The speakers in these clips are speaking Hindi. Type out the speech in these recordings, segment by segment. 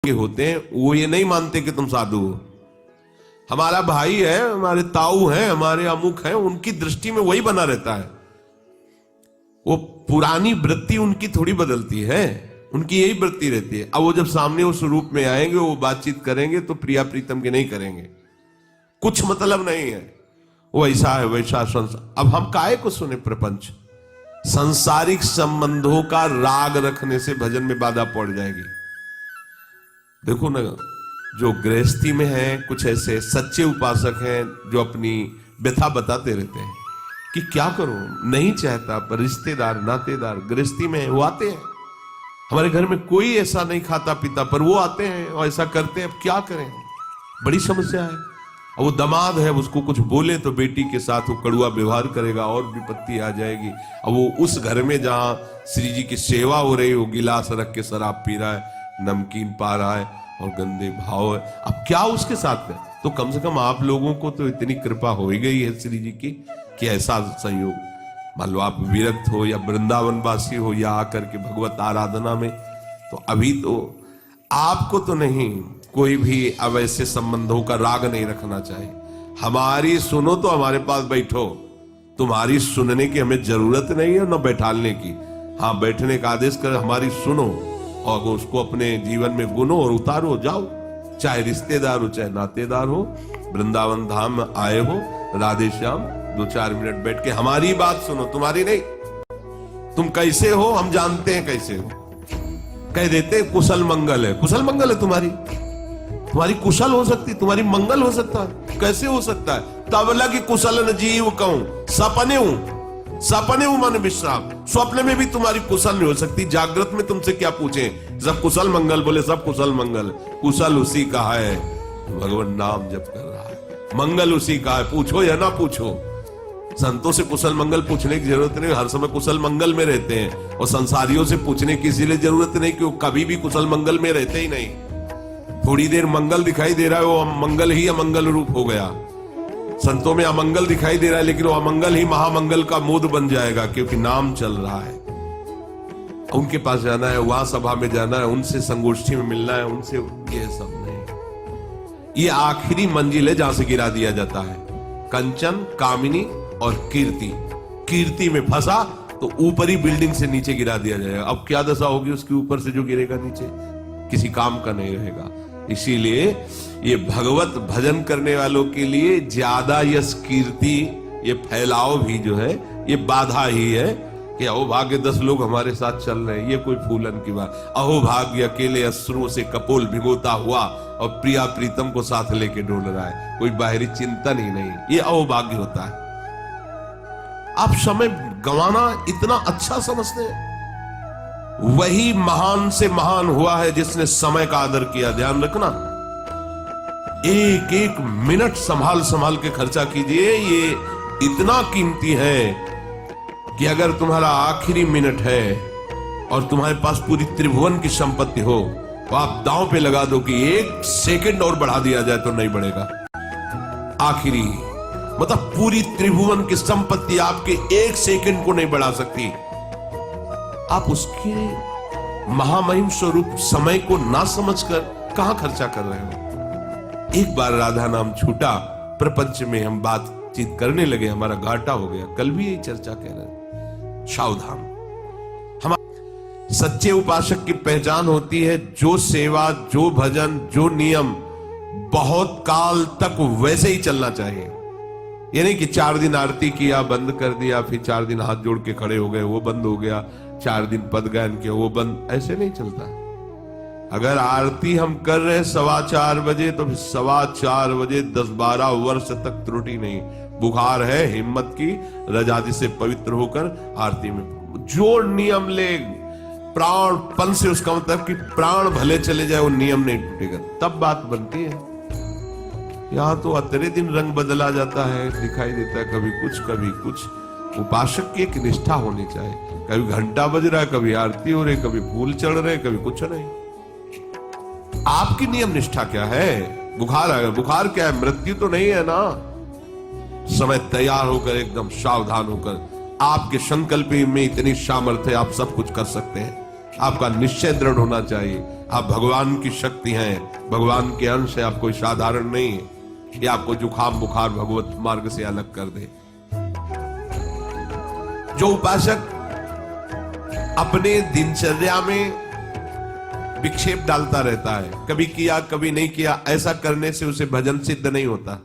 के होते हैं वो ये नहीं मानते कि तुम साधु हो। हमारा भाई है, हमारे ताऊ हैं, हमारे अमुक हैं, उनकी दृष्टि में वही बना रहता है। वो पुरानी वृत्ति उनकी थोड़ी बदलती है, उनकी यही वृत्ति रहती है। अब वो जब सामने उस रूप में आएंगे, वो बातचीत करेंगे तो प्रिया प्रीतम के नहीं करेंगे, कुछ मतलब नहीं है, वो ऐसा है वैसा संसार। अब हम काहे को सुने प्रपंच? सांसारिक संबंधों का राग रखने से भजन में बाधा पड़ जाएगी। देखो ना, जो गृहस्थी में हैं कुछ ऐसे सच्चे उपासक हैं जो अपनी व्यथा बताते रहते हैं कि क्या करूं, नहीं चाहता पर रिश्तेदार नातेदार गृहस्थी में है, वो आते हैं। हमारे घर में कोई ऐसा नहीं खाता पीता पर वो आते हैं और ऐसा करते हैं। अब क्या करें, बड़ी समस्या है। और वो दामाद है, उसको कुछ बोले तो बेटी के साथ वो कड़ुआ व्यवहार करेगा और विपत्ति आ जाएगी। अब वो उस घर में जहां श्री जी की सेवा हो रही, वो गिलास रख के शराब पी रहा है, नमकीन पा रहा है और गंदे भाव है। अब क्या उसके साथ है? तो कम से कम आप लोगों को तो इतनी कृपा हो ही गई है श्री जी की कि ऐसा संयोग, मान लो आप विरक्त हो या वृंदावन वासी हो या आकर के भगवत आराधना में, तो अभी तो आपको तो नहीं, कोई भी अब ऐसे संबंधों का राग नहीं रखना चाहिए। हमारी सुनो तो हमारे पास बैठो, तुम्हारी सुनने की हमें जरूरत नहीं है, न बैठालने की। हाँ, बैठने का आदेश कर, हमारी सुनो और उसको अपने जीवन में गुनो और उतारो, जाओ। चाहे रिश्तेदार हो चाहे नातेदार हो, वृंदावन धाम में आए हो, राधे श्याम 2-4 मिनट बैठ के हमारी बात सुनो, तुम्हारी नहीं। तुम कैसे हो हम जानते हैं कैसे हो, कह देते कुशल मंगल है। कुशल मंगल है तुम्हारी कुशल हो सकती, तुम्हारी मंगल हो सकता है, कैसे हो सकता है? तब लगी कुशल न जीव कहूं, सपने मन विश्राम। स्वप्न में भी तुम्हारी कुशल नहीं हो सकती। जागृत में तुमसे क्या पूछे, जब कुशल मंगल बोले सब कुशल मंगल। कुशल उसी का है भगवान नाम जप कर रहा है, मंगल उसी का है, पूछो या ना पूछो। संतों से कुशल मंगल पूछने की जरूरत नहीं, हर समय कुशल मंगल में रहते हैं। और संसारियों से पूछने की इसीलिए जरूरत नहीं कि वो कभी भी कुशल मंगल में रहते ही नहीं। थोड़ी देर मंगल दिखाई दे रहा है, वो मंगल ही अमंगल रूप हो गया। संतों में अमंगल दिखाई दे रहा है, लेकिन वो अमंगल ही महामंगल का मोद बन जाएगा, क्योंकि नाम चल रहा है। उनके पास जाना है, वहां सभा में जाना है, उनसे संगोष्ठी में मिलना है, उनसे ये सब नहीं। ये आखिरी मंजिल है जहां से गिरा दिया जाता है। कंचन, कामिनी और कीर्ति। कीर्ति में फंसा तो ऊपरी बिल्डिंग से नीचे गिरा दिया जाएगा। अब क्या दशा होगी उसके ऊपर से जो गिरेगा नीचे, किसी काम का नहीं रहेगा। इसीलिए ये भगवत भजन करने वालों के लिए ज्यादा यश कीर्ति, ये फैलाव भी जो है ये बाधा ही है कि अहो भाग्य 10 लोग हमारे साथ चल रहे हैं, ये कोई फूलन की बात। अहो भाग्य अकेले अश्रुओं से कपोल भिगोता हुआ और प्रिया प्रीतम को साथ लेके डोल रहा है, कोई बाहरी चिंतन ही नहीं, ये अहो भाग्य होता है। आप समय गंवाना इतना अच्छा समझते हैं? वही महान से महान हुआ है जिसने समय का आदर किया। ध्यान रखना, एक एक मिनट संभाल संभाल के खर्चा कीजिए। ये इतना कीमती है कि अगर तुम्हारा आखिरी मिनट है और तुम्हारे पास पूरी त्रिभुवन की संपत्ति हो, तो आप दांव पे लगा दो कि 1 सेकंड और बढ़ा दिया जाए तो नहीं बढ़ेगा। आखिरी मतलब पूरी त्रिभुवन की संपत्ति आपके 1 सेकंड को नहीं बढ़ा सकती। आप उसके महामहिम स्वरूप समय को ना समझकर कहां खर्चा कर रहे हो? एक बार राधा नाम छूटा, प्रपंच में हम बातचीत करने लगे, हमारा घाटा हो गया। कल भी यही चर्चा कह रहे, सावधान। हम सच्चे उपासक की पहचान होती है जो सेवा, जो भजन, जो नियम बहुत काल तक वैसे ही चलना चाहिए। ये नहीं कि 4 दिन आरती किया बंद कर दिया, फिर 4 दिन हाथ जोड़ के खड़े हो गए वो बंद हो गया, 4 दिन पद गायन किया वो बंद, ऐसे नहीं चलता। अगर आरती हम कर रहे 4:15 बजे तो 4:15 बजे 10-12 वर्ष तक त्रुटि नहीं। बुखार है, हिम्मत की रजादी से पवित्र होकर आरती में जो नियम ले, प्राणपन से उसका मतलब कि प्राण भले चले जाए वो नियम नहीं टूटेगा, तब बात बनती है। यहां तो अतरे दिन रंग बदला जाता है, दिखाई देता है कभी कुछ कभी कुछ। उपासक की एक निष्ठा होनी चाहिए। कभी घंटा बज रहा है, कभी आरती हो रही, कभी फूल चढ़ रहे, कभी कुछ नहीं। आपकी नियम निष्ठा क्या है? बुखार आ गया, बुखार क्या है? मृत्यु तो नहीं है ना। समय तैयार होकर एकदम सावधान होकर, आपके संकल्प में इतनी सामर्थ्य, आप सब कुछ कर सकते हैं। आपका निश्चय दृढ़ होना चाहिए। आप भगवान की शक्ति हैं, भगवान के अंश है, आप कोई साधारण नहीं है। ये आपको जुखाम बुखार भगवत मार्ग से अलग कर दे। जो उपासक अपने दिनचर्या में विक्षेप डालता रहता है, कभी किया कभी नहीं किया, ऐसा करने से उसे भजन सिद्ध नहीं होता।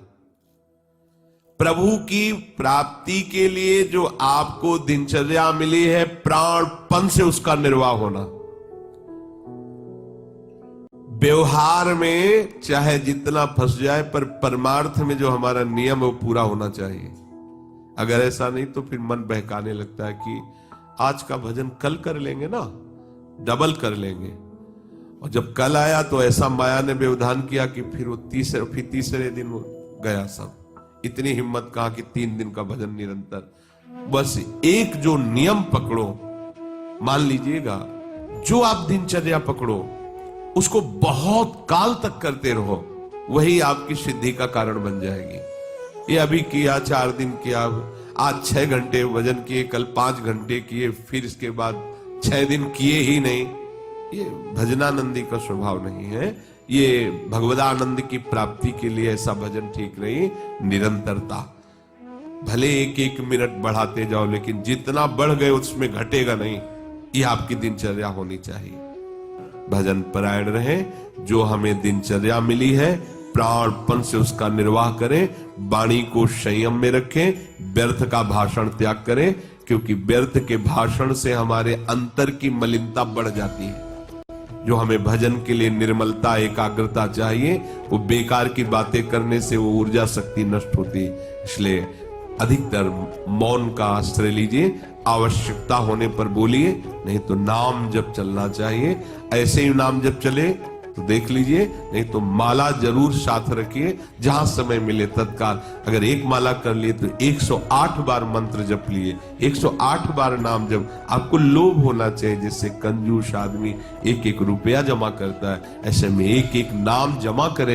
प्रभु की प्राप्ति के लिए जो आपको दिनचर्या मिली है, प्राणपण से उसका निर्वाह होना। व्यवहार में चाहे जितना फंस जाए, पर परमार्थ में जो हमारा नियम है वो पूरा होना चाहिए। अगर ऐसा नहीं तो फिर मन बहकाने लगता है कि आज का भजन कल कर लेंगे ना, डबल कर लेंगे। और जब कल आया तो ऐसा माया ने व्यवधान किया कि फिर वो तीसरे दिन वो गया सब। इतनी हिम्मत कहा कि 3 दिन का भजन निरंतर। बस एक जो नियम पकड़ो, मान लीजिएगा जो आप दिनचर्या पकड़ो उसको बहुत काल तक करते रहो, वही आपकी सिद्धि का कारण बन जाएगी। ये अभी किया, 4 दिन किया, आज 6 घंटे भजन किए, कल 5 घंटे किए, फिर इसके बाद 6 दिन किए ही नहीं। ये भजनानंदी का स्वभाव नहीं है। ये भगवदानंद की प्राप्ति के लिए ऐसा भजन ठीक नहीं। निरंतरता, भले 1-1 मिनट बढ़ाते जाओ, लेकिन जितना बढ़ गए उसमें घटेगा नहीं। ये आपकी दिनचर्या होनी चाहिए। भजन परायण रहे, जो हमें दिनचर्या मिली है प्राणपण से उसका निर्वाह करें। वाणी को संयम में रखें, व्यर्थ का भाषण त्याग करें, क्योंकि व्यर्थ के भाषण से हमारे अंतर की मलिनता बढ़ जाती है। जो हमें भजन के लिए निर्मलता, एकाग्रता चाहिए, वो बेकार की बातें करने से वो ऊर्जा शक्ति नष्ट होती है। इसलिए अधिकतर मौन का आश्रय लीजिए, आवश्यकता होने पर बोलिए, नहीं तो नाम जप चलना चाहिए। ऐसे ही नाम जप चले तो देख लीजिए, नहीं तो माला जरूर साथ रखिए, जहां समय मिले तत्काल। अगर एक माला कर लिए तो 108 बार मंत्र जप लिए, 108 बार नाम जप। आपको लोभ होना चाहिए, जिससे कंजूस आदमी 1-1 रुपया जमा करता है, ऐसे में 1-1 नाम जमा करे।